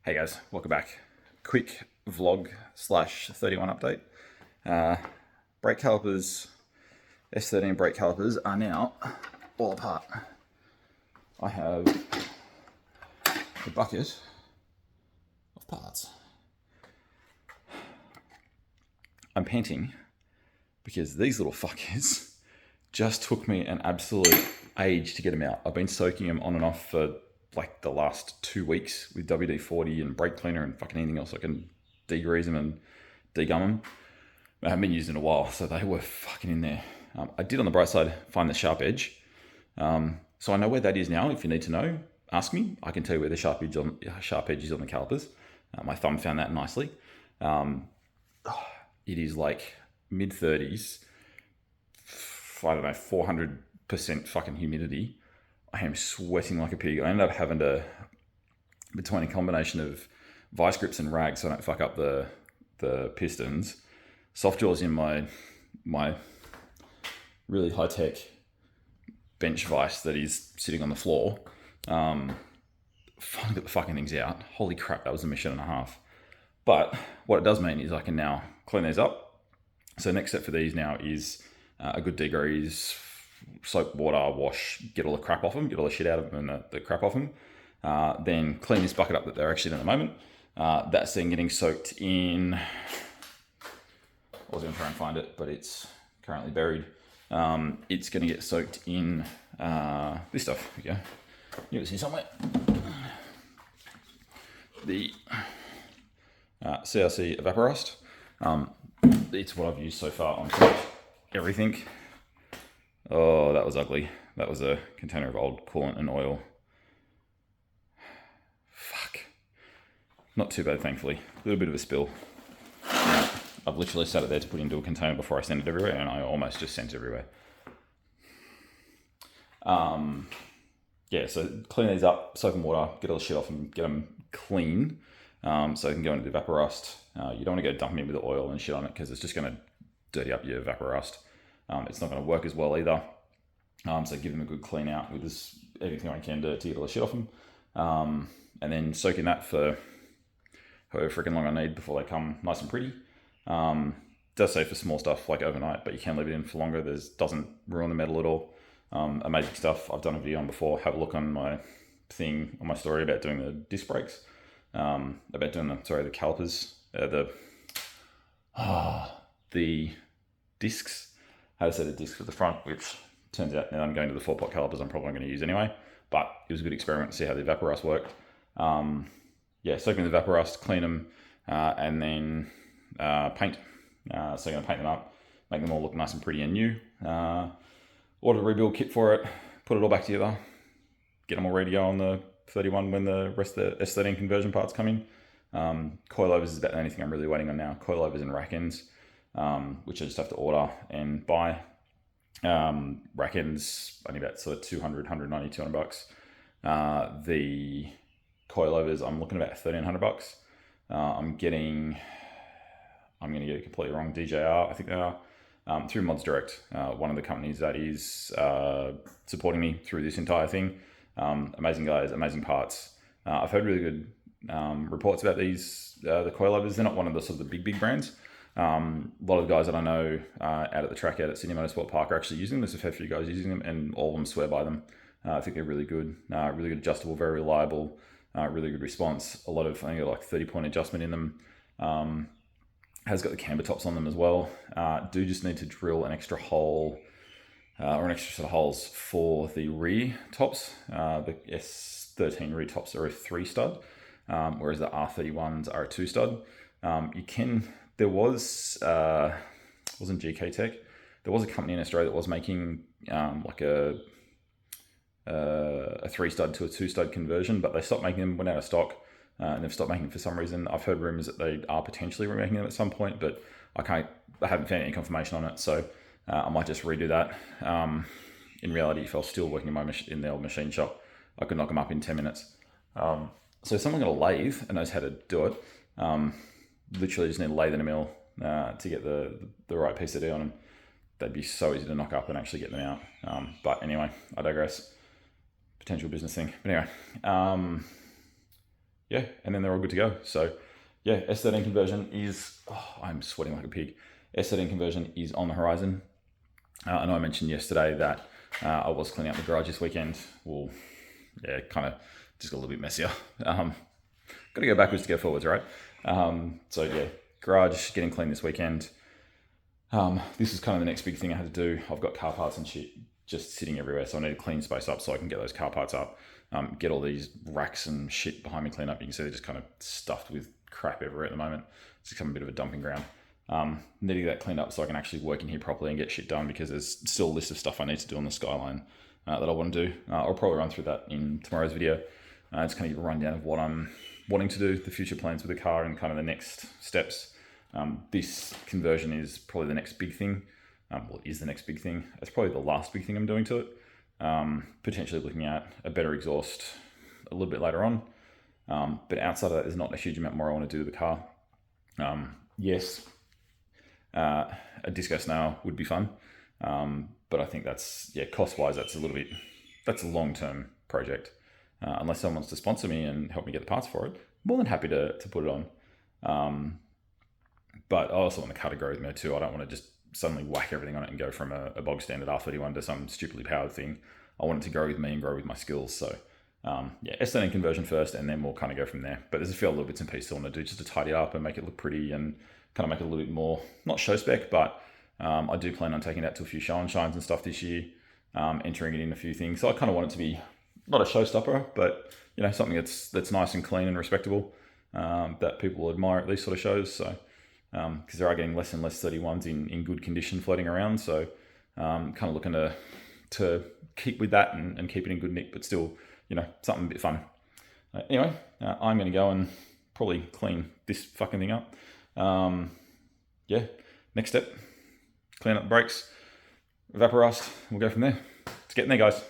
Hey guys, welcome back. Quick vlog slash 31 update. Brake calipers, S14 brake calipers are now all apart. I have a bucket of parts. I'm panting because these little fuckers just took me an absolute age to get them out. I've been soaking them on and off for like the last 2 weeks with WD-40 and brake cleaner and fucking anything else I can degrease them and degum them. I haven't been using in a while, so they were fucking in there. I did on the bright side find the sharp edge. So I know where that is now. If you need to know, ask me. I can tell you where the sharp edge is on the calipers. My thumb found that nicely. It is like mid-30s, I don't know, 400% fucking humidity. I am sweating like a pig. I ended up having to, between a combination of vice grips and rags so I don't fuck up the pistons, soft jaws in my really high-tech bench vice that is sitting on the floor. Finally got the fucking things out. Holy crap, that was a mission and a half. But what it does mean is I can now clean these up. So next step for these now is a good degrease, soap, water, wash, get all the crap off them, get all the shit out of them and the crap off them. Then clean this bucket up that they're actually in at the moment. That's then getting soaked in, I was going to try and find it, but it's currently buried. It's going to get soaked in this stuff. Here we go. You can see somewhere. The CRC Evaporust. It's what I've used so far on everything. Oh, that was ugly. That was a container of old coolant and oil. Fuck. Not too bad, thankfully. A little bit of a spill. I've literally set it there to put into a container before I send it everywhere, and I almost just sent it everywhere. Yeah, so clean these up, soak in water, get all the shit off and get them clean, so they can go into the Evaporust. You don't want to go dumping it with the oil and shit on it because it's just going to dirty up your Evaporust. It's not going to work as well either. So give them a good clean out with this, everything I can to get all the shit off them. And then soak in that for however freaking long I need before they come nice and pretty. Does say for small stuff like overnight, but you can leave it in for longer. Doesn't ruin the metal at all. Amazing stuff. I've done a video on before. Have a look on my thing, on my story about doing the disc brakes. About doing the calipers. The discs. Had a set of discs at the front, which turns out now I'm going to the 4-pot calipers I'm probably going to use anyway. But it was a good experiment to see how the Evaporust worked. Yeah, soak them in the Evaporust, clean them, and then paint. So I'm going to paint them up, make them all look nice and pretty and new. Order a rebuild kit for it, put it all back together, get them all ready to go on the 31 when the rest of the S13 conversion parts come in. Coilovers is about the only thing I'm really waiting on now. Coilovers and rack ends. Which I just have to order and buy. Rack ends only about sort of 200, 190, 200 bucks. The coilovers I'm looking about 1,300 bucks. I'm going to get it completely wrong. DJR, I think they are, through Mods Direct, one of the companies that is supporting me through this entire thing. Amazing guys, amazing parts. I've heard really good reports about these, the coilovers. They're not one of the sort of the big brands. A lot of the guys that I know out at the track out at Sydney Motorsport Park are actually using them. There's a fair few guys using them, and all of them swear by them. I think they're really good adjustable, very reliable, really good response. A lot of, I think, like 30-point adjustment in them. Has got the camber tops on them as well. Do just need to drill an extra hole or an extra set of holes for the rear tops. The S13 rear tops are a 3-stud, whereas the R31s are a 2-stud. There was, wasn't GK Tech, there was a company in Australia that was making like a 3-stud to a 2-stud conversion, but they stopped making them, went out of stock, and they've stopped making them for some reason. I've heard rumors that they are potentially remaking them at some point, but I haven't found any confirmation on it, so I might just redo that. In reality, if I was still working in the old machine shop, I could knock them up in 10 minutes. So if someone got a lathe and knows how to do it, literally just need to lathe in a mill to get the right piece of D on them. They'd be so easy to knock up and actually get them out. But anyway, I digress. Potential business thing. But anyway, yeah, and then they're all good to go. So yeah, S13 conversion is, I'm sweating like a pig. S13 conversion is on the horizon. I know I mentioned yesterday that I was cleaning up the garage this weekend. Well, yeah, kind of just got a little bit messier. Got to go backwards to go forwards, right? So yeah, garage getting clean this weekend. This is kind of the next big thing I had to do. I've got car parts and shit just sitting everywhere, so I need to clean space up so I can get those car parts up. Get all these racks and shit behind me clean up. You can see they're just kind of stuffed with crap everywhere at the moment. It's become a bit of a dumping ground. Needing that cleaned up so I can actually work in here properly and get shit done, because there's still a list of stuff I need to do on the Skyline that I want to do. I'll probably run through that in tomorrow's video. It's kind of a rundown of what I'm wanting to do, the future plans with the car, and kind of the next steps. This conversion is probably the next big thing. Well, it is the next big thing. It's probably the last big thing I'm doing to it. Potentially looking at a better exhaust a little bit later on. But outside of that, there's not a huge amount more I want to do with the car. Yes, a disco snail would be fun. But I think that's, yeah, cost-wise, that's a long-term project. Unless someone wants to sponsor me and help me get the parts for it, more than happy to put it on. But I also want the car to grow with me too. I don't want to just suddenly whack everything on it and go from a bog standard R31 to some stupidly powered thing. I want it to grow with me and grow with my skills. So yeah, S13 conversion first, and then we'll kind of go from there. But there's a few little bits and pieces I want to do just to tidy up and make it look pretty and kind of make it a little bit more, not show spec, but I do plan on taking it out to a few show and shines and stuff this year, entering it in a few things. So I kind of want it to be not a showstopper, but you know, something that's nice and clean and respectable, that people will admire at these sort of shows. So because there are getting less and less 31s in good condition floating around. So kind of looking to keep with that and keep it in good nick, but still, you know, something a bit fun. Anyway, I'm going to go and probably clean this fucking thing up. Yeah, next step, clean up the brakes, evapor rust. We'll go from there. Let's get in there, guys.